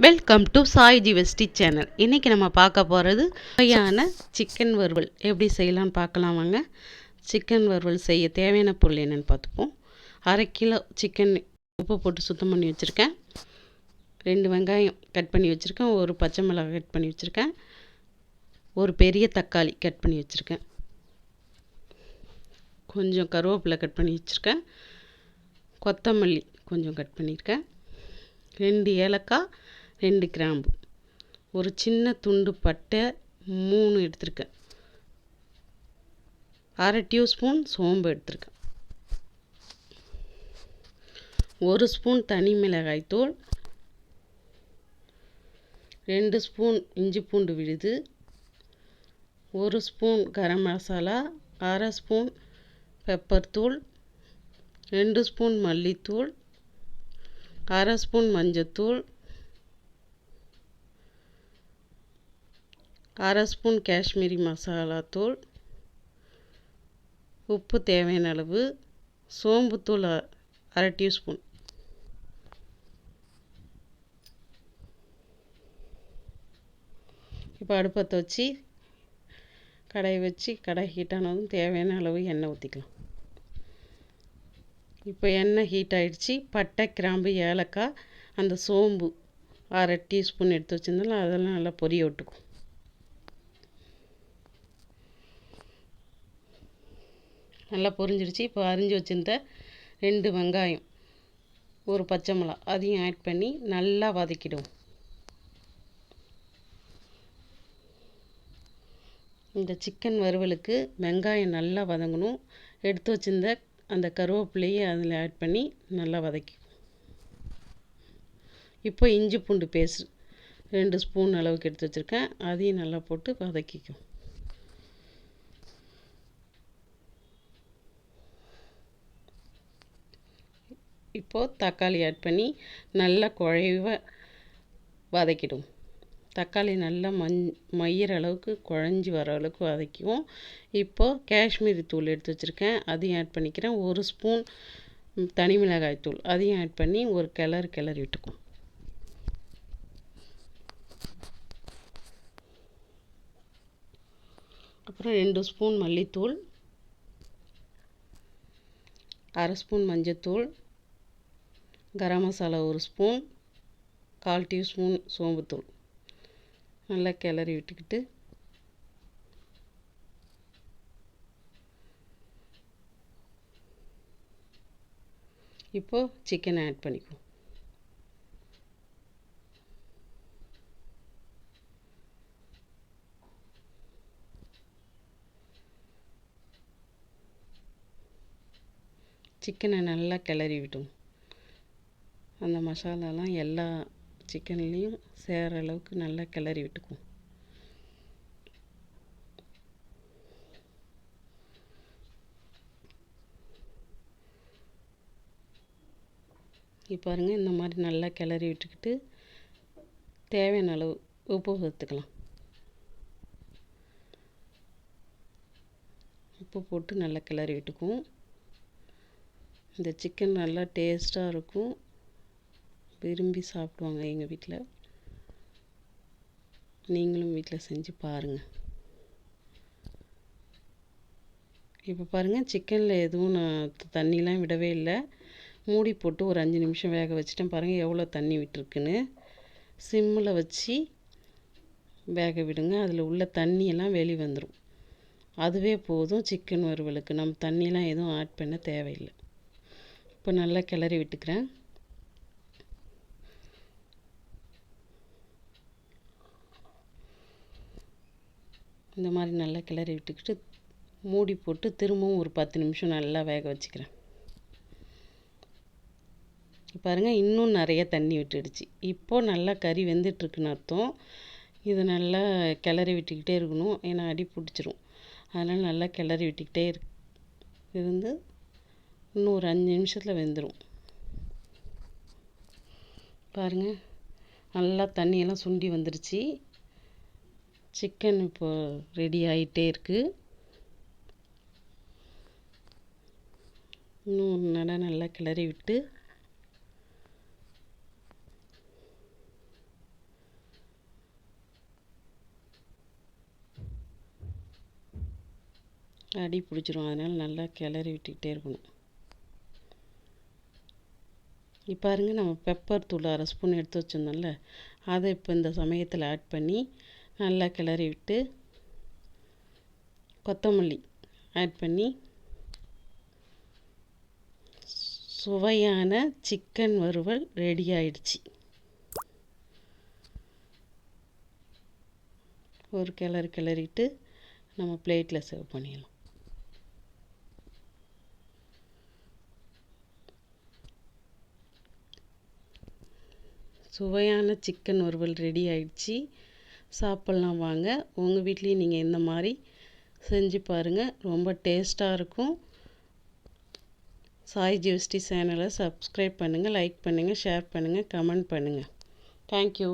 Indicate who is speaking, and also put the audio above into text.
Speaker 1: Welcome to சாய் ஜிவஸ்டி channel. இன்றைக்கி நம்ம பார்க்க போகிறது சுவையான சிக்கன் வறுவல் எப்படி செய்யலாம்னு பார்க்கலாம் வாங்க. சிக்கன் வறுவல் செய்ய தேவையான பொருள் என்னென்னு பார்த்துப்போம். 1/2 கிலோ சிக்கன் உப்பு போட்டு சுத்தம் பண்ணி வச்சுருக்கேன். 2 வெங்காயம் கட் பண்ணி வச்சுருக்கேன். ஒரு பச்சை மிளகாய் கட் பண்ணி வச்சுருக்கேன். ஒரு பெரிய தக்காளி கட் பண்ணி வச்சுருக்கேன். கொஞ்சம் கருவேப்பிலை கட் பண்ணி வச்சுருக்கேன். கொத்தமல்லி கொஞ்சம் கட் பண்ணியிருக்கேன். 2 ஏலக்காய், 2 கிராம்பு, ஒரு சின்ன துண்டு பட்டை 3 எடுத்திருக்கேன். 1/2 டீஸ்பூன் சோம்பு எடுத்திருக்கேன். 1 ஸ்பூன் தனி மிளகாய் தூள், 2 ஸ்பூன் இஞ்சி பூண்டு விழுது, 1 spoon garam masala, 1/2 spoon pepper தூள், 2 ஸ்பூன் மல்லித்தூள், 1/2 ஸ்பூன் மஞ்சத்தூள், 1/2 ஸ்பூன் காஷ்மீரி மசாலா தூள், உப்பு தேவையான அளவு, சோம்புத்தூள் 1/2 டீஸ்பூன். இப்போ அடுப்பத்தை வச்சு கடாய் ஹீட்டானதும் தேவையான அளவு எண்ணெய் ஊற்றிக்கலாம். இப்போ எண்ணெய் ஹீட் ஆகிடுச்சு. பட்டை, கிராம்பு, ஏலக்காய், அந்த சோம்பு 1/2 டீஸ்பூன் எடுத்து வச்சுருந்தாலும் அதெல்லாம் நல்லா பொரிய விட்டுக்கும். நல்லா பொரிஞ்சிடுச்சு. இப்போ அரிஞ்சு வச்சுருந்த 2 வெங்காயம், ஒரு பச்சை மிளகா அதையும் ஆட் பண்ணி நல்லா வதக்கிடுவோம். இந்த சிக்கன் வறுவலுக்கு வெங்காயம் நல்லா வதங்கணும். எடுத்து வச்சுருந்த அந்த கருவேப்பிலையை அதில் ஆட் பண்ணி நல்லா வதக்கி. இப்போ இஞ்சி பூண்டு பேஸ்ட் 2 ஸ்பூன் அளவுக்கு எடுத்து வச்சுருக்கேன். அதையும் நல்லா போட்டு வதக்கிக்கும். இப்போது தக்காளி ஆட் பண்ணி நல்லா குழைவ வதக்கிடுவோம். தக்காளி நல்லா மய்யிற அளவுக்கு குழஞ்சி வர அளவுக்கு வதக்குவோம். இப்போது காஷ்மீரி தூள் எடுத்து வச்சுருக்கேன். அதையும் ஆட் பண்ணிக்கிறேன். 1 ஸ்பூன் தனி மிளகாய் தூள் அதையும் ஆட் பண்ணி ஒரு கிளறி விட்டுக்கும். அப்புறம் 2 ஸ்பூன் மல்லித்தூள், 1/2 ஸ்பூன் மஞ்சத்தூள், கரம் மசாலா 1 ஸ்பூன், 1/4 டீஸ்பூன் சோம்புத்தூள் நல்லா கிளறி விட்டுக்கிட்டு இப்போது சிக்கனை ஆட் பண்ணிக்குவோம். சிக்கனை நல்லா கிளறி விட்டுவோம். அந்த மசாலாலாம் எல்லா சிக்கன்லேயும் சேர அளவுக்கு நல்லா கிளறி விட்டுக்குவோம். இப்போ பாருங்கள், இந்த மாதிரி நல்லா கிளறி விட்டுக்கிட்டு தேவையான அளவு உப்பு சேர்த்துக்கலாம். உப்பு போட்டு நல்லா கிளறி விட்டுக்குவோம். இந்த சிக்கன் நல்லா டேஸ்ட்டாக இருக்கும். விரும்பி சாப்பிடுவாங்க எங்கள் வீட்டில். நீங்களும் வீட்டில் செஞ்சு பாருங்கள். இப்போ பாருங்கள், சிக்கனில் எதுவும் நான் தண்ணிலாம் விடவே இல்லை. மூடி போட்டு ஒரு 5 நிமிஷம் வேக வச்சுட்டேன். பாருங்கள் எவ்வளோ தண்ணி விட்டுருக்குன்னு. சிம்மில் வச்சு வேக விடுங்க. அதில் உள்ள தண்ணியெல்லாம் வெளியே வந்துடும். அதுவே போதும் சிக்கன் வறுவலுக்கு. நம்ம தண்ணியெலாம் எதுவும் ஆட் பண்ண தேவையில்லை. இப்போ நல்லா கிளறி விட்டுக்கிறேன். இந்த மாதிரி நல்லா கிளறி விட்டுக்கிட்டு மூடி போட்டு திரும்பவும் ஒரு 10 நிமிஷம் நல்லா வேக வச்சுக்கிறேன். பாருங்கள், இன்னும் நிறைய தண்ணி விட்டுடுச்சு. இப்போது நல்லா கறி வெந்துட்டுருக்குன்னு அர்த்தம். இது நல்லா கிளறி விட்டுக்கிட்டே இருக்கணும், ஏன்னா அடி பிடிச்சிரும். அதனால் நல்லா கிளறி விட்டுக்கிட்டே இருந்து இன்னும் ஒரு 5 நிமிஷத்தில் வெந்துடும். பாருங்கள், நல்லா தண்ணியெல்லாம் சுண்டி வந்துடுச்சு. சிக்கன் இப்போது ரெடி ஆகிட்டே இருக்குது. இன்னும் நல்லா கிளறி விட்டு அடி பிடிச்சிரும். அதனால் நல்லா கிளறி விட்டுக்கிட்டே இருக்கணும். இப்போ பாருங்க, நம்ம பெப்பர் தூள் 1/2 ஸ்பூன் எடுத்து வச்சுருந்தோம்ல, அதை இப்போ இந்த சமயத்தில் ஆட் பண்ணி நல்லா கிளறி விட்டு கொத்தமல்லி ஆட் பண்ணி சுவையான சிக்கன் வறுவல் ரெடி ஆயிடுச்சு. ஒரு கிளறிட்டு நம்ம பிளேட்டில் சர்வ் பண்ணிடலாம். சுவையான சிக்கன் வறுவல் ரெடி ஆயிடுச்சு. சாப்பிட்லாம் வாங்க. உங்கள் வீட்லேயும் நீங்கள் இந்த மாதிரி செஞ்சு பாருங்கள். ரொம்ப டேஸ்ட்டாக இருக்கும். சாய் ஜிஎஸ்டி சேனலை சப்ஸ்கிரைப் பண்ணுங்கள், லைக் பண்ணுங்கள், ஷேர் பண்ணுங்கள், கமெண்ட் பண்ணுங்கள். தேங்க்யூ.